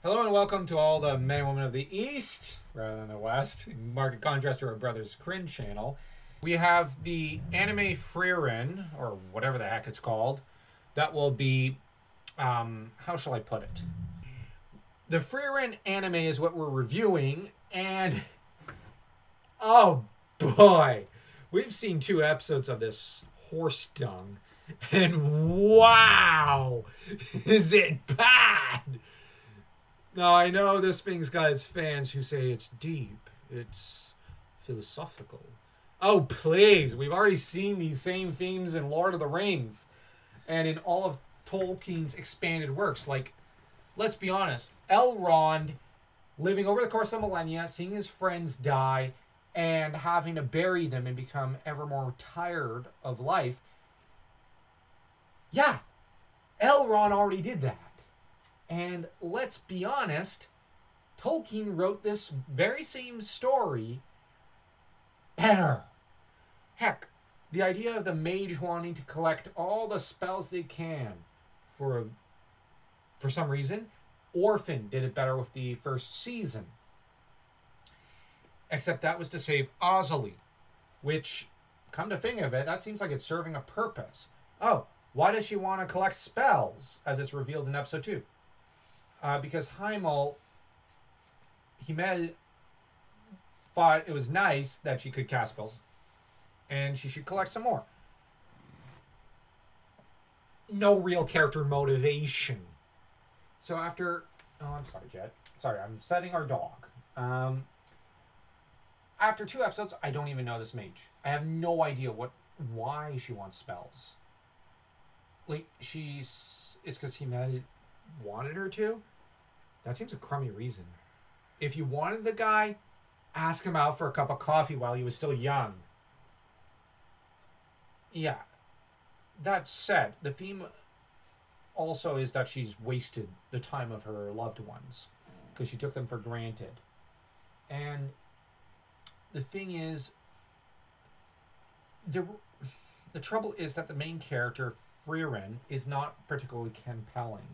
Hello and welcome to all the men and women of the East, rather than the West, in market contrast to our brother's Cringe channel. We have the anime Friren, or whatever the heck it's called, that will be, how shall I put it? The Friren anime is what we're reviewing, and, oh boy, we've seen 2 episodes of this horse dung, and wow, is it bad! Now, I know this thing's got its fans who say it's deep, it's philosophical. Oh, please, we've already seen these same themes in Lord of the Rings and in all of Tolkien's expanded works. Like, let's be honest, Elrond, living over the course of millennia, seeing his friends die, and having to bury them and become ever more tired of life. Yeah, Elrond already did that. And let's be honest, Tolkien wrote this very same story better. Heck, the idea of the mage wanting to collect all the spells they can for some reason, Orphan did it better with the first season. Except that was to save Ozzy, which, come to think of it, that seems like it's serving a purpose. Oh, why does she want to collect spells, as it's revealed in episode 2? Because Heimel thought it was nice that she could cast spells, and she should collect some more. No real character motivation. So after... Oh, I'm sorry, Jet. Sorry, I'm setting our dog. After 2 episodes, I don't even know this mage. I have no idea why she wants spells. Like, it's because he wanted her to? That seems a crummy reason. If you wanted the guy, ask him out for a cup of coffee while he was still young. Yeah. That said, the theme also is that she's wasted the time of her loved ones because she took them for granted. And the thing is, the trouble is that the main character, Friren, is not particularly compelling.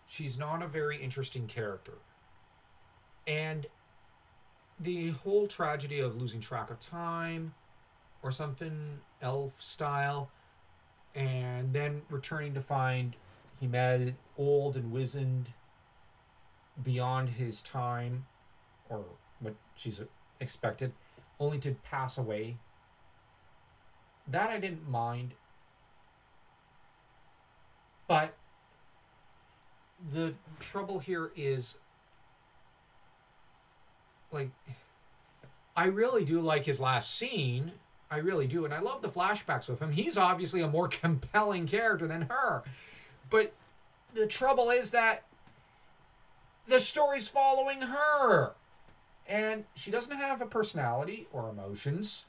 She's not a very interesting character. And the whole tragedy of losing track of time or something elf style, and then returning to find Himmel old and wizened beyond his time, or what she's expected, only to pass away. That I didn't mind. But the trouble here is, like, I really do like his last scene. I really do. And I love the flashbacks with him. He's obviously a more compelling character than her. But the trouble is that the story's following her. And she doesn't have a personality or emotions,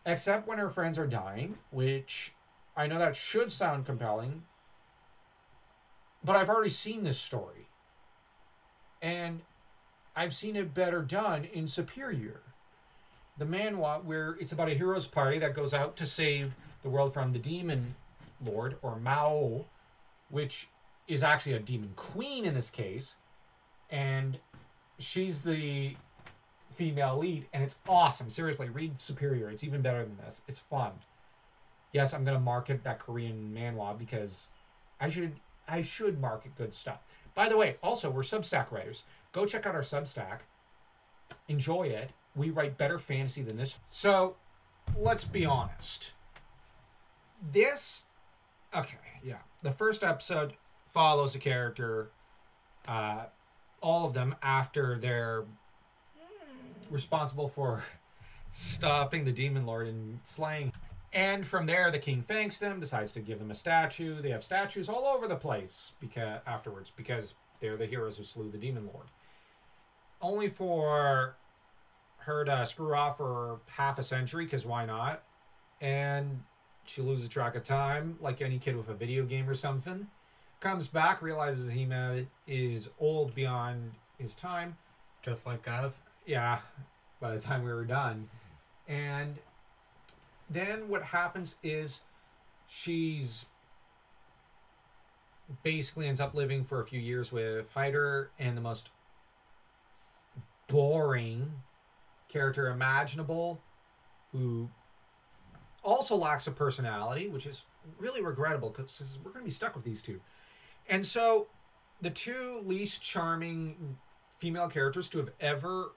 except when her friends are dying, which I know that should sound compelling, but I've already seen this story. And I've seen it better done in Superior. The manhwa, where it's about a hero's party that goes out to save the world from the demon lord, or Mao, which is actually a demon queen in this case. And she's the female lead, and it's awesome. Seriously, read Superior. It's even better than this. It's fun. Yes, I'm going to market that Korean manhwa because I should market good stuff. By the way, also, we're Substack writers. Go check out our Substack. Enjoy it. We write better fantasy than this. So, let's be honest. The first episode follows the character, all of them, after they're responsible for stopping the Demon Lord and slaying. And from there, the king thanks them, decides to give them a statue. They have statues all over the place because they're the heroes who slew the Demon Lord. Only for her to screw off for half a century, because why not? And she loses track of time, like any kid with a video game or something. Comes back, realizes he is old beyond his time. Just like us. Yeah, by the time we were done. And then what happens is she's basically ends up living for a few years with Hyder and the most boring character imaginable, who also lacks a personality, which is really regrettable because we're going to be stuck with these two. And so the two least charming female characters to have ever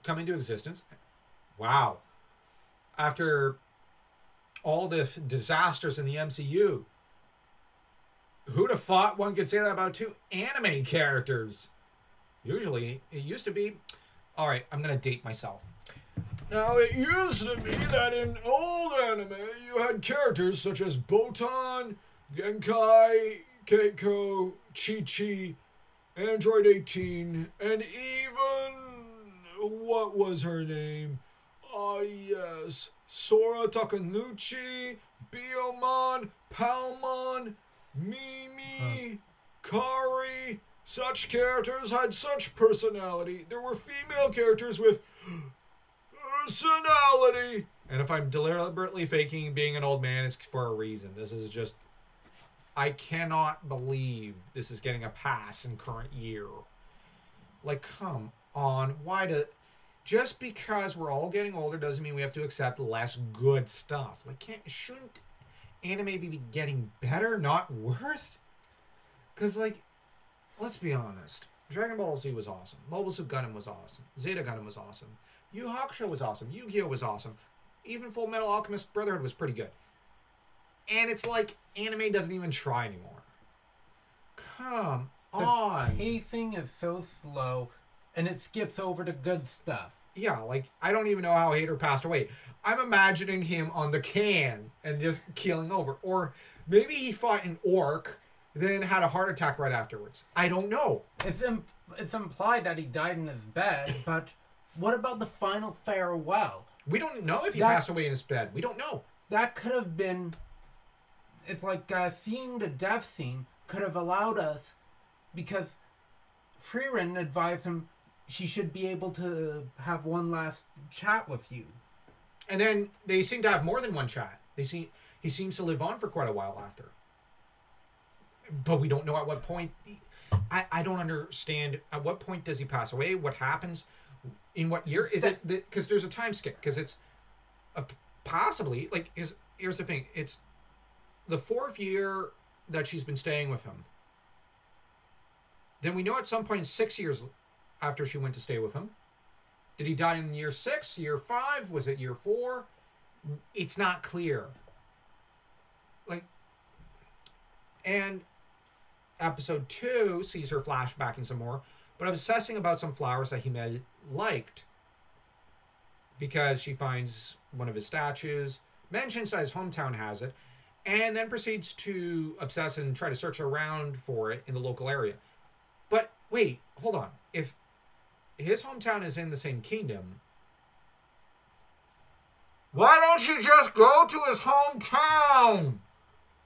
come into existence. Wow. After all the disasters in the MCU, who'd have thought one could say that about two anime characters? Usually, it used to be... Alright, I'm going to date myself. Now, it used to be that in old anime, you had characters such as Botan, Genkai, Keiko, Chi-Chi, Android 18, and even... What was her name? Yes. Sora Takanuchi, Biyomon, Palmon, Mimi, Kari. Such characters had such personality. There were female characters with personality. And if I'm deliberately faking being an old man, it's for a reason. This is just... I cannot believe this is getting a pass in current year. Like, come on. Why do... Just because we're all getting older doesn't mean we have to accept less good stuff. Like, shouldn't anime be getting better, not worse? Because, like, let's be honest. Dragon Ball Z was awesome. Mobile Suit Gundam was awesome. Zeta Gundam was awesome. Yu Hakusho was awesome. Yu-Gi-Oh! Was awesome. Even Full Metal Alchemist Brotherhood was pretty good. And it's like, anime doesn't even try anymore. Come on. The pacing is so slow, and it skips over to good stuff. Yeah, like, I don't even know how Hader passed away. I'm imagining him on the can and just keeling over. Or maybe he fought an orc, then had a heart attack right afterwards. I don't know. It's implied that he died in his bed, but what about the final farewell? We don't know if he passed away in his bed. We don't know. That could have been... It's like seeing the death scene could have allowed us, because Friren advised him she should be able to have one last chat with you. And then they seem to have more than one chat. He seems to live on for quite a while after. But we don't know at what point. I don't understand. At what point does he pass away? What happens? In what year? Is it... Because there's a time skip. Because it's... possibly... Like, here's the thing. It's the 4th year that she's been staying with him. Then we know at some point 6 years after she went to stay with him. Did he die in year 6, year 5? Was it year 4? It's not clear. Like, and episode 2 sees her flashbacking some more, but obsessing about some flowers that he liked, because she finds one of his statues, mentions that his hometown has it, and then proceeds to obsess and try to search around for it in the local area. But wait, hold on. If his hometown is in the same kingdom, why don't you just go to his hometown?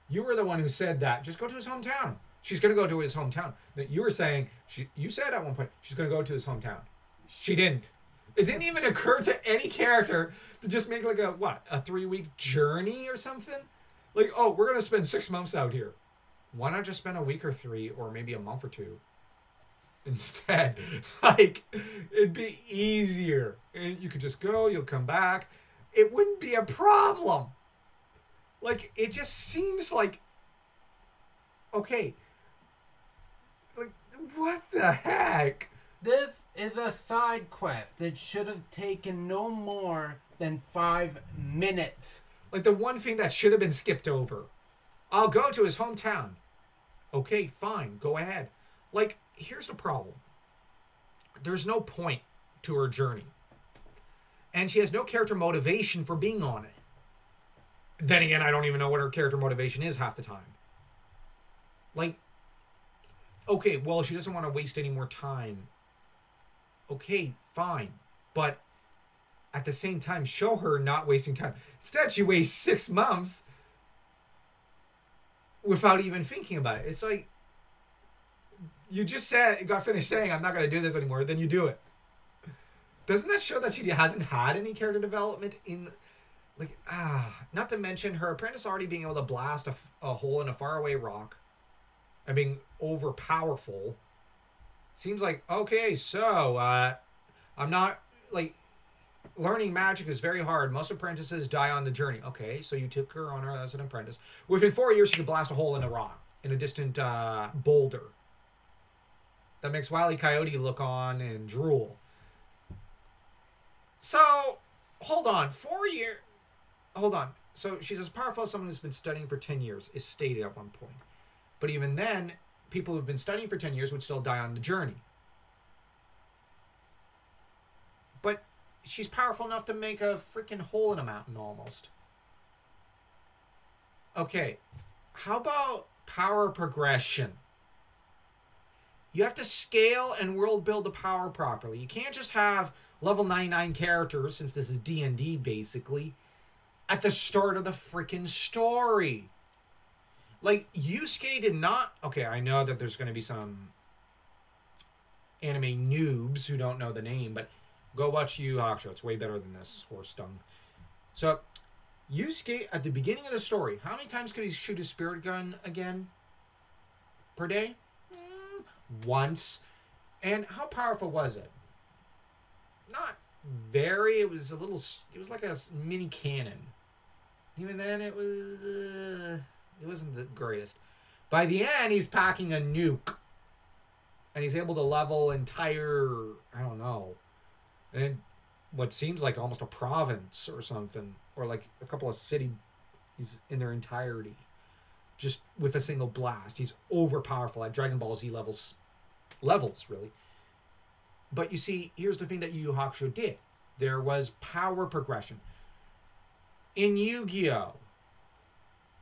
You were the one who said that. Just go to his hometown. She's going to go to his hometown. You were saying, you said at one point, she's going to go to his hometown. She didn't. It didn't even occur to any character to just make like a 3-week journey or something? Like, oh, we're going to spend 6 months out here. Why not just spend a week or 3 or maybe a month or 2? Instead, like, it'd be easier. And you could just go, you'll come back. It wouldn't be a problem. Like, it just seems like, okay, like, what the heck? This is a side quest that should have taken no more than 5 minutes. Like, the one thing that should have been skipped over. I'll go to his hometown. Okay, fine, go ahead. Like, here's the problem. There's no point to her journey. And she has no character motivation for being on it. Then again, I don't even know what her character motivation is half the time. Like, okay, well, she doesn't want to waste any more time. Okay, fine. But at the same time, show her not wasting time. Instead, she wastes 6 months without even thinking about it. It's like, you just got finished saying, I'm not going to do this anymore, then you do it. Doesn't that show that she hasn't had any character development in... Like, not to mention her apprentice already being able to blast a hole in a faraway rock. and being over powerful. Seems like, okay, so I'm not like learning magic is very hard. Most apprentices die on the journey. Okay, so you took her on her as an apprentice. Within 4 years, she could blast a hole in a rock in a distant boulder. That makes Wile E. Coyote look on and drool. So, hold on. 4 years. Hold on. So she's as powerful as someone who's been studying for 10 years, is stated at one point. But even then, people who've been studying for 10 years would still die on the journey. But she's powerful enough to make a freaking hole in a mountain almost. Okay, how about power progression? You have to scale and world build the power properly. You can't just have level 99 characters, since this is D&D basically, at the start of the freaking story. Like, Yusuke did not... Okay, I know that there's going to be some anime noobs who don't know the name, but go watch Yu Yu Hakusho. It's way better than this horse dung. So, Yusuke, at the beginning of the story, how many times could he shoot his spirit gun again? Per day? Once. And how powerful was it? Not very. It was a little... It was like a mini cannon. Even then, it was... it wasn't the greatest. By the end, he's packing a nuke. And he's able to level entire... I don't know. And what seems like almost a province or something. Or like a couple of cities in their entirety. Just with a single blast. He's overpowerful at Dragon Ball Z levels, really. But you see, here's the thing that Yu Yu Hakusho did. There was power progression. In Yu-Gi-Oh!,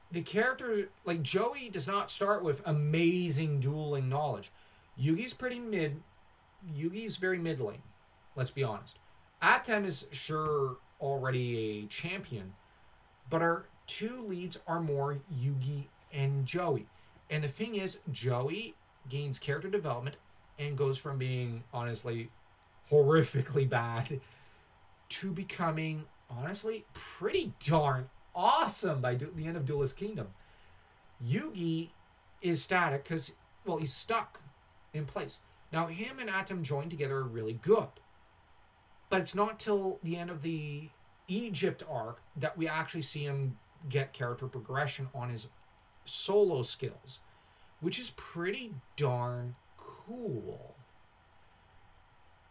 the character, like Joey, does not start with amazing dueling knowledge. Yugi's very middling, let's be honest. Atem is sure already a champion, but our two leads are more Yugi and Joey. And the thing is, Joey gains character development and goes from being, honestly, horrifically bad to becoming, honestly, pretty darn awesome by the end of Duelist Kingdom. Yugi is static because, well, he's stuck in place. Now, him and Atom joined together are really good. But it's not till the end of the Egypt arc that we actually see him get character progression on his solo skills, which is pretty darn cool.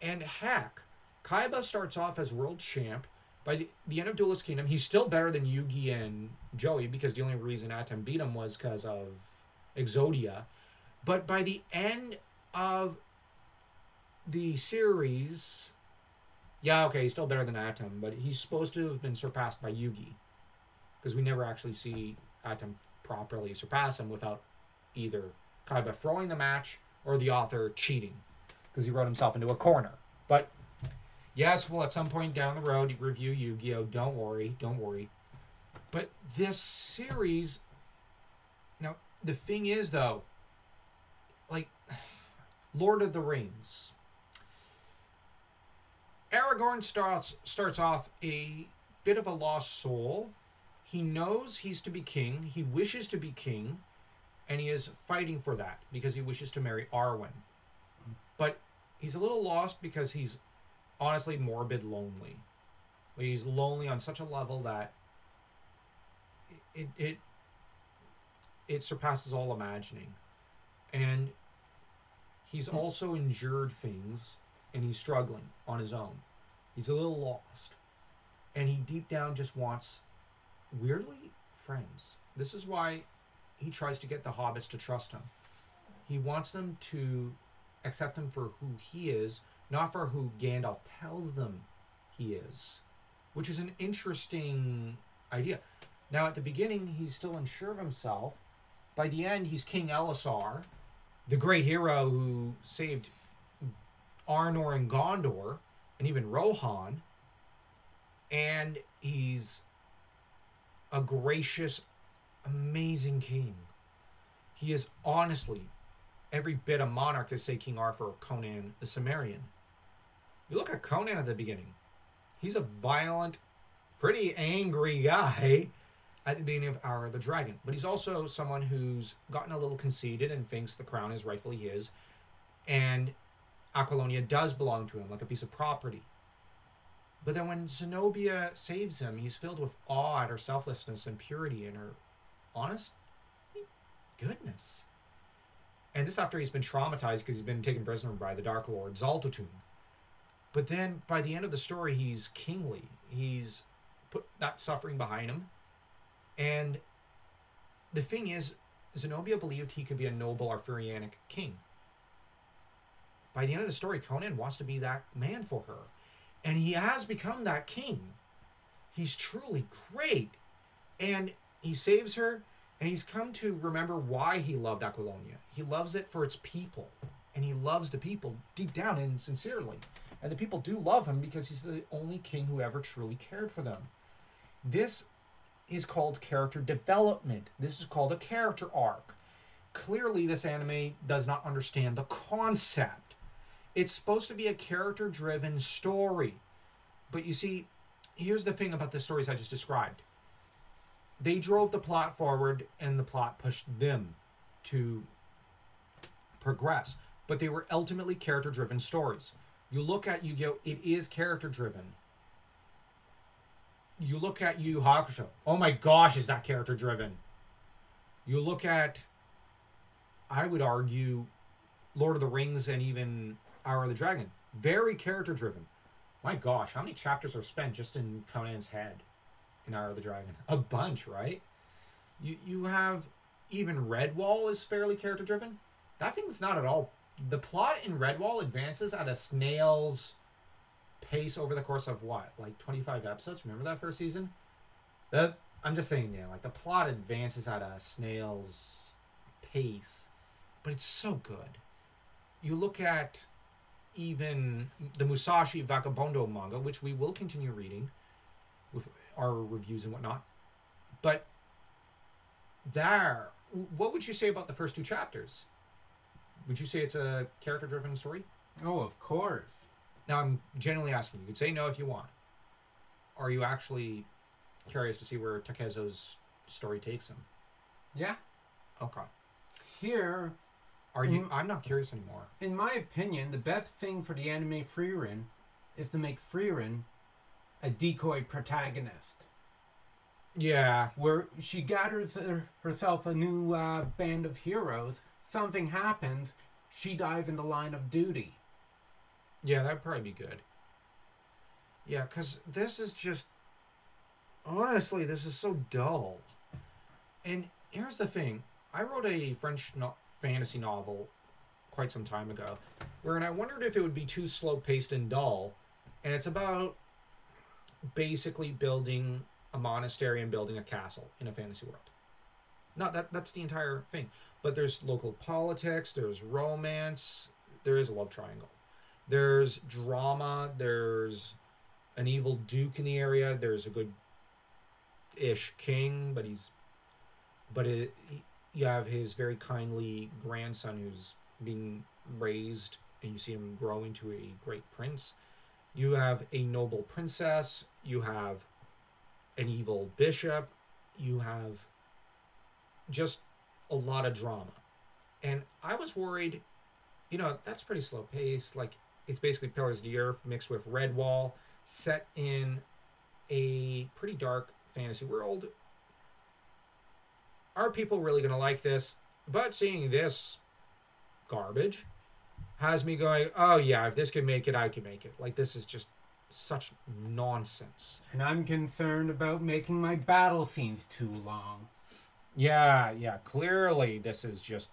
And heck, Kaiba starts off as world champ. By the end of Duelist Kingdom, he's still better than Yugi and Joey, because the only reason Atom beat him was because of Exodia. But by the end of the series... Yeah, okay, he's still better than Atom, but he's supposed to have been surpassed by Yugi. Because we never actually see Atom properly surpass him without either Kaiba throwing the match or the author cheating. Because he wrote himself into a corner. But... yes, well, at some point down the road, review Yu-Gi-Oh! Don't worry. But this series... Now, the thing is, though, like, Lord of the Rings. Aragorn starts off a bit of a lost soul. He knows he's to be king. He wishes to be king. And he is fighting for that because he wishes to marry Arwen. But he's a little lost because he's honestly morbid lonely. He's lonely on such a level that it surpasses all imagining. And he's also endured things, and he's struggling on his own. He's a little lost. And he deep down just wants, weirdly, friends. This is why he tries to get the hobbits to trust him. He wants them to accept him for who he is, not for who Gandalf tells them he is, which is an interesting idea. Now, at the beginning, he's still unsure of himself. By the end, he's King Elisar, the great hero who saved Arnor and Gondor, and even Rohan. And he's a gracious, amazing king. He is honestly every bit a monarch as, say, King Arthur or Conan the Cimmerian. You look at Conan at the beginning. He's a violent, pretty angry guy. at the beginning of Hour of the Dragon. But he's also someone who's gotten a little conceited and thinks the crown is rightfully his, and Aquilonia does belong to him, like a piece of property. But then when Zenobia saves him, he's filled with awe at her selflessness and purity and her honest goodness. And this after he's been traumatized because he's been taken prisoner by the Dark Lord Zaltatun. But then by the end of the story, he's kingly. He's put that suffering behind him. And the thing is, Zenobia believed he could be a noble Arthurianic king. By the end of the story, Conan wants to be that man for her. And he has become that king. He's truly great. And he saves her, and he's come to remember why he loved Aquilonia. He loves it for its people. And he loves the people deep down and sincerely. And the people do love him because he's the only king who ever truly cared for them. This is called character development. This is called a character arc. Clearly, this anime does not understand the concept. It's supposed to be a character-driven story. But you see, here's the thing about the stories I just described. They drove the plot forward, and the plot pushed them to progress. But they were ultimately character-driven stories. You look at Yu-Gi-Oh! It is character-driven. You look at Yu Yu Hakusho. Oh my gosh, is that character-driven? You look at, I would argue, Lord of the Rings and even Hour of the Dragon. Very character-driven. My gosh, how many chapters are spent just in Conan's head in Hour of the Dragon? A bunch, right? You have even Redwall is fairly character-driven. That thing's not at all. The plot in Redwall advances at a snail's pace over the course of what? Like 25 episodes? Remember that first season? I'm just saying, yeah, like the plot advances at a snail's pace. But it's so good. You look at even the Musashi Vagabondo manga, which we will continue reading with our reviews and whatnot. But there, what would you say about the first two chapters? Would you say it's a character-driven story? Oh, of course. Now, I'm genuinely asking. You could say no if you want. Are you actually curious to see where Takezo's story takes him? Yeah. Okay. Here... Are you? I'm not curious anymore. In my opinion, the best thing for the anime Friren is to make Friren a decoy protagonist. Yeah. Where she gathers herself a new band of heroes. Something happens, she dives in the line of duty. Yeah, that'd probably be good. Yeah, because this is just... Honestly, this is so dull. And here's the thing. I wrote a French fantasy novel quite some time ago, wherein I wondered if it would be too slow-paced and dull. And it's about basically building a monastery and building a castle in a fantasy world. No, that's the entire thing. But there's local politics, there's romance, there is a love triangle. There's drama, there's an evil duke in the area, there's a good-ish king, you have his very kindly grandson who's being raised, and you see him grow into a great prince. You have a noble princess, you have an evil bishop, you have just a lot of drama. And I was worried, that's pretty slow pace. Like, it's basically Pillars of the Earth mixed with Redwall, set in a pretty dark fantasy world. Are people really going to like this? But seeing this garbage has me going, oh yeah, if this can make it, I can make it. Like, this is just such nonsense. And I'm concerned about making my battle scenes too long. Yeah, clearly this is just...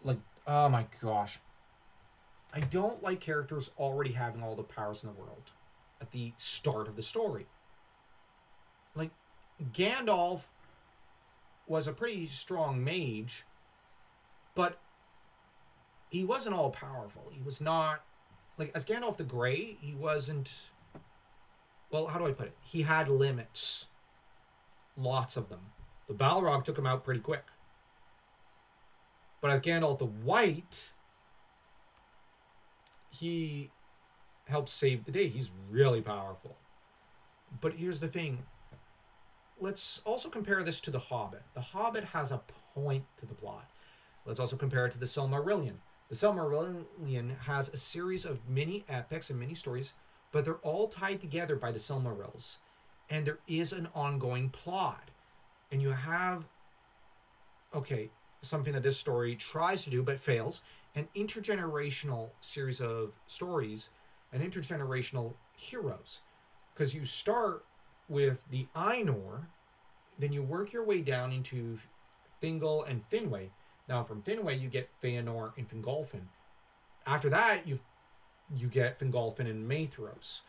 Like, oh my gosh. I don't like characters already having all the powers in the world at the start of the story. Like, Gandalf was a pretty strong mage, but he wasn't all powerful. He was not, like, as Gandalf the Grey, he wasn't, well, how do I put it? He had limits. Lots of them. The Balrog took him out pretty quick. But as Gandalf the White, he helps save the day. He's really powerful. But here's the thing. let's also compare this to The Hobbit. The Hobbit has a point to the plot. Let's also compare it to the Silmarillion. The Silmarillion has a series of mini epics and mini stories, but they're all tied together by the Silmarils. And there is an ongoing plot. And you have, okay, something that this story tries to do but fails, an intergenerational series of stories, an intergenerational heroes. Because you start with the Ainur, then you work your way down into Thingol and Finwë. Now, from Finwë, you get Feanor and Fingolfin. After that, you get Fingolfin and Maethros.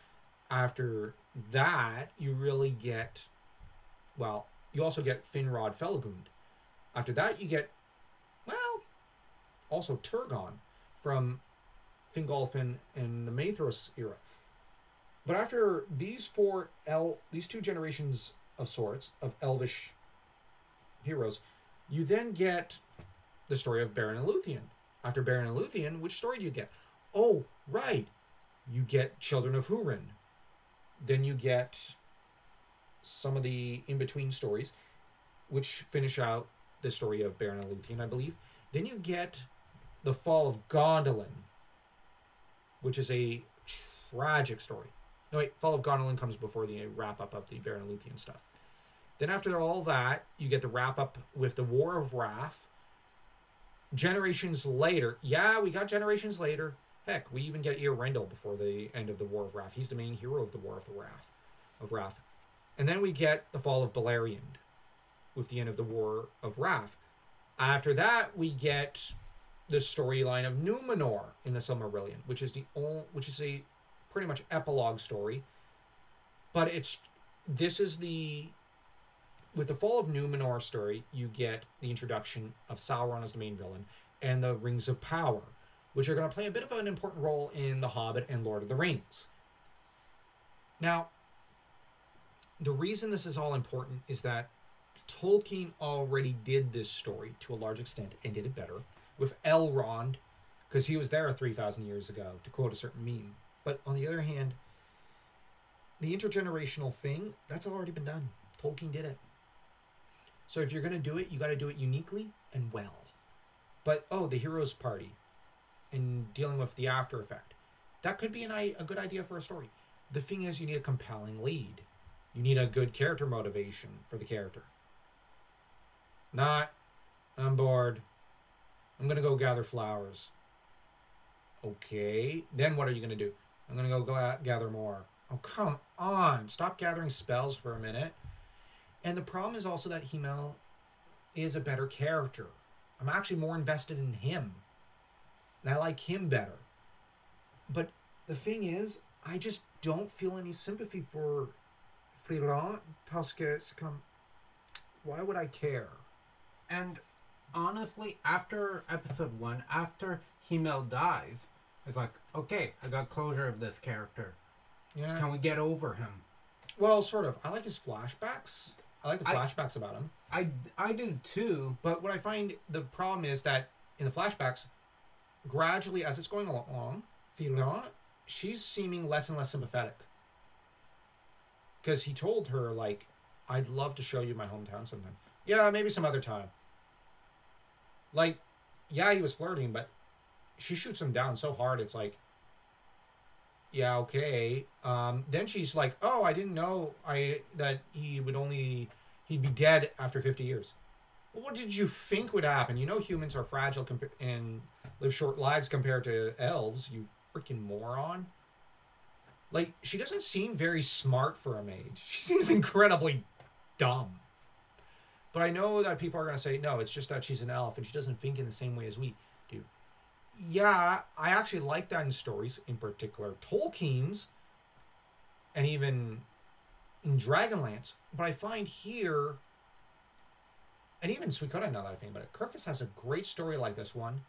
After that, you really get, well, you also get Finrod Felgund. After that, you get, well, also Turgon from Fingolfin and the Maethros era. But after these these two generations of sorts, of elvish heroes, you then get the story of Beren and Luthien. After Beren and Luthien, which story do you get? Oh, right. You get Children of Húrin. Then you get some of the in-between stories, which finish out the story of Beren and Luthien, I believe. Then you get the Fall of Gondolin, which is a tragic story. No, wait, Fall of Gondolin comes before the wrap-up of the Beren and Luthien stuff. Then after all that, you get the wrap-up with the War of Wrath. Generations later, yeah, we got generations later. Heck, we even get Eärendil before the end of the War of Wrath. He's the main hero of the War of Wrath. And then we get the fall of Beleriand with the end of the War of Wrath. After that, we get the storyline of Númenor in the Silmarillion, which is a pretty much epilogue story. But with the fall of Númenor story, you get the introduction of Sauron as the main villain and the Rings of Power, which are going to play a bit of an important role in The Hobbit and Lord of the Rings. Now, the reason this is all important is that Tolkien already did this story to a large extent and did it better with Elrond, because he was there 3,000 years ago, to quote a certain meme. But on the other hand, the intergenerational thing, that's already been done. Tolkien did it. So if you're going to do it, you got to do it uniquely and well. But, the hero's party and dealing with the after effect, that could be a good idea for a story. The thing is, you need a compelling lead. You need a good character motivation for the character. Not, I'm bored. I'm going to go gather flowers. Okay, then what are you going to do? I'm going to go gather more. Oh, come on. Stop gathering spells for a minute. And the problem is also that Himmel is a better character. I'm actually more invested in him. And I like him better. But the thing is, I just don't feel any sympathy for Friren parce que c'est comme, why would I care? And honestly, after episode 1, after Himmel dies, it's like, okay, I got closure of this character. Yeah. Can we get over him? Well, sort of. I like his flashbacks. I like the flashbacks about him. I do too. But what I find the problem is that in the flashbacks, gradually as it's going along, Friren, she's seeming less and less sympathetic. Because he told her, like, I'd love to show you my hometown sometime. Yeah, maybe some other time. Like, yeah, he was flirting, but she shoots him down so hard, it's like, yeah, okay. Then she's like, oh, I didn't know that he'd be dead after 50 years. Well, what did you think would happen? You know humans are fragile and live short lives compared to elves, you freaking moron. Like, she doesn't seem very smart for a mage. She seems incredibly dumb. But I know that people are going to say, no, it's just that she's an elf and she doesn't think in the same way as we do. Yeah, I actually like that in stories, in particular Tolkien's, and even in Dragonlance. But I find here, and even Suikoden, now that I think about it, Kirkus has a great story like this one,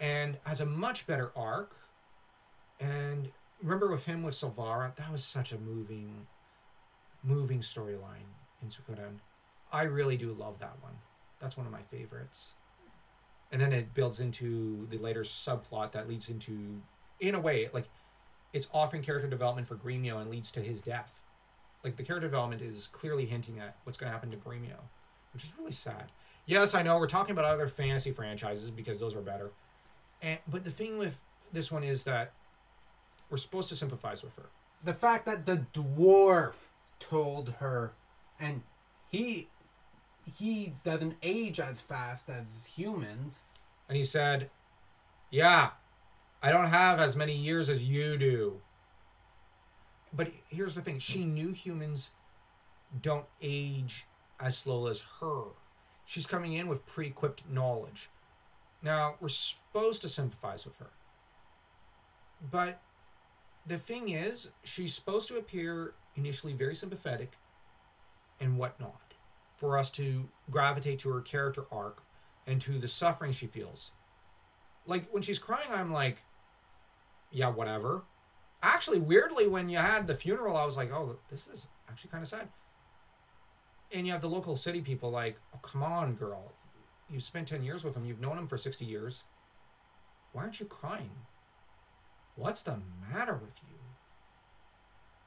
and has a much better arc. And remember with him with Silvara, that was such a moving storyline in Suikoden. I really do love that one. That's one of my favorites. And then it builds into the later subplot that leads into, in a way, like, it's often character development for Gremio and leads to his death. Like, the character development is clearly hinting at what's going to happen to Gremio, which is really sad. Yes, I know we're talking about other fantasy franchises because those are better. But the thing with this one is that we're supposed to sympathize with her. The fact that the dwarf told her, and he doesn't age as fast as humans. And he said, yeah, I don't have as many years as you do. But here's the thing. She knew humans don't age as slow as her. She's coming in with pre-equipped knowledge. Now, we're supposed to sympathize with her. But the thing is, she's supposed to appear initially very sympathetic and whatnot for us to gravitate to her character arc and to the suffering she feels. Like, when she's crying, I'm like, yeah, whatever. Actually, weirdly, when you had the funeral, I was like, oh, this is actually kind of sad. And you have the local city people like, oh, come on, girl. You spent 10 years with him. You've known him for 60 years. Why aren't you crying? What's the matter with you?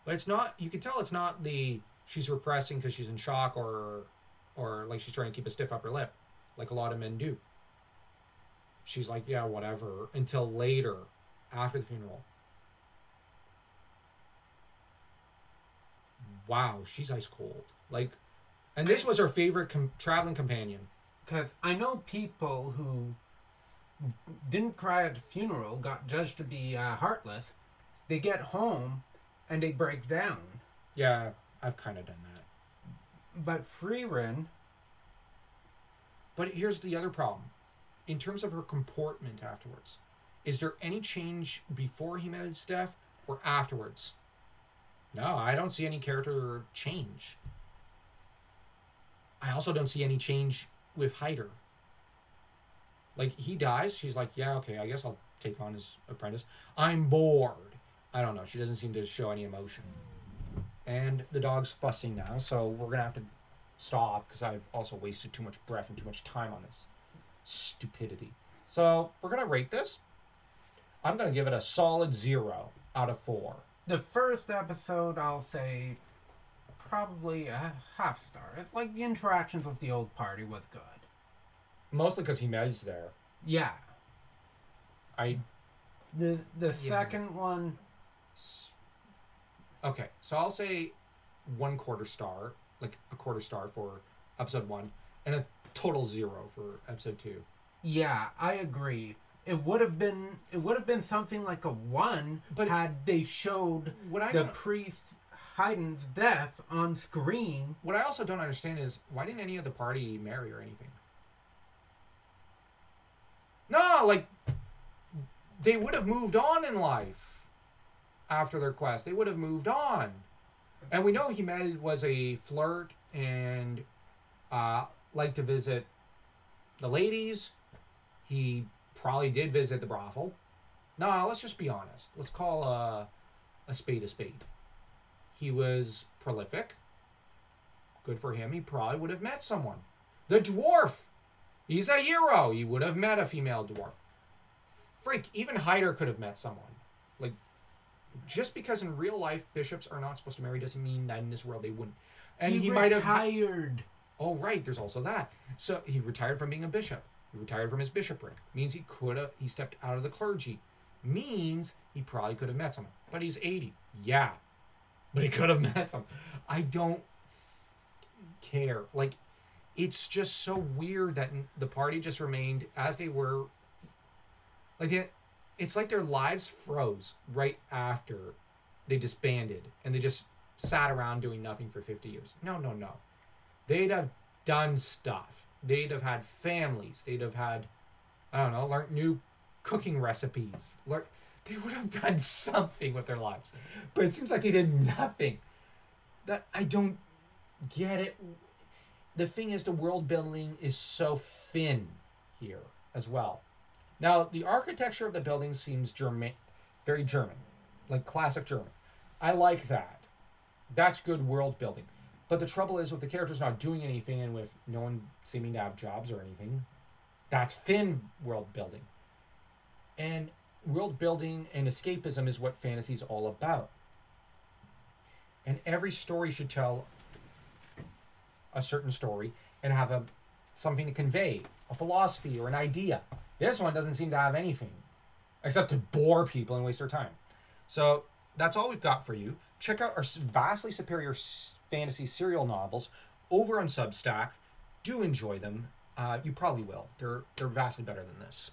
But it's not, you can tell it's not the, she's repressing because she's in shock or like she's trying to keep a stiff upper lip, like a lot of men do. She's like, yeah, whatever, until later, after the funeral. Wow, she's ice cold. Like, and this was her favorite traveling companion. Because I know people who didn't cry at the funeral, got judged to be heartless. They get home and they break down. Yeah, I've kind of done that. But Friren... But here's the other problem. In terms of her comportment afterwards, is there any change before he met his death or afterwards? No, I don't see any character change. I also don't see any change with Hyder. Like, he dies, she's like, yeah, okay, I guess I'll take on his apprentice. I'm bored. I don't know, she doesn't seem to show any emotion. And the dog's fussing now, so we're going to have to stop because I've also wasted too much breath and too much time on this stupidity. So, we're going to rate this. I'm going to give it a solid 0 out of 4. The first episode, I'll say, probably a half star. It's like the interactions with the old party was good. Mostly because Himel's there. Yeah. The Yeah. second one... Okay, so I'll say 1/4 star, like a quarter star for episode 1, and a total 0 for episode 2. Yeah, I agree. It would have been something like a 1 But had they showed the priest Haydn's death on screen. What I also don't understand is, why didn't any of the party marry or anything? No, like, they would have moved on in life after their quest. They would have moved on. And we know Himel was a flirt and liked to visit the ladies. He probably did visit the brothel. No, let's just be honest. Let's call a spade a spade. He was prolific. Good for him. He probably would have met someone. The dwarf! He's a hero. He would have met a female dwarf. Freak, even Hyder could have met someone. Like, just because in real life bishops are not supposed to marry doesn't mean that in this world they wouldn't. And he might have retired. Oh, right. There's also that. So he retired from being a bishop. He retired from his bishopric. Means he stepped out of the clergy. Means he probably could have met someone. But he's 80. Yeah. But he could have met someone. I don't care. Like, it's just so weird that the party just remained as they were. Like, it's like their lives froze right after they disbanded. And they just sat around doing nothing for 50 years. No. They'd have done stuff. They'd have had families. They'd have had, I don't know, learned new cooking recipes. They would have done something with their lives. But it seems like they did nothing. That I don't get it. The thing is, the world building is so thin here as well. Now, the architecture of the building seems very German, like classic German. I like that. That's good world building. But the trouble is with the characters not doing anything and with no one seeming to have jobs or anything, that's thin world building. And world building and escapism is what fantasy is all about. And every story should tell a certain story and have something to convey, a philosophy or an idea. This one doesn't seem to have anything except to bore people and waste their time. So that's all we've got for you. Check out our vastly superior fantasy serial novels over on Substack. Do enjoy them. You probably will. They're vastly better than this.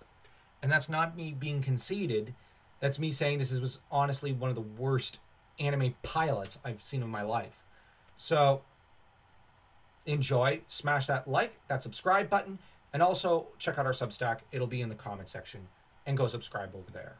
And that's not me being conceited. That's me saying this was honestly one of the worst anime pilots I've seen in my life. So enjoy. Smash that like, that subscribe button, and also check out our Substack. It'll be in the comment section. And go subscribe over there.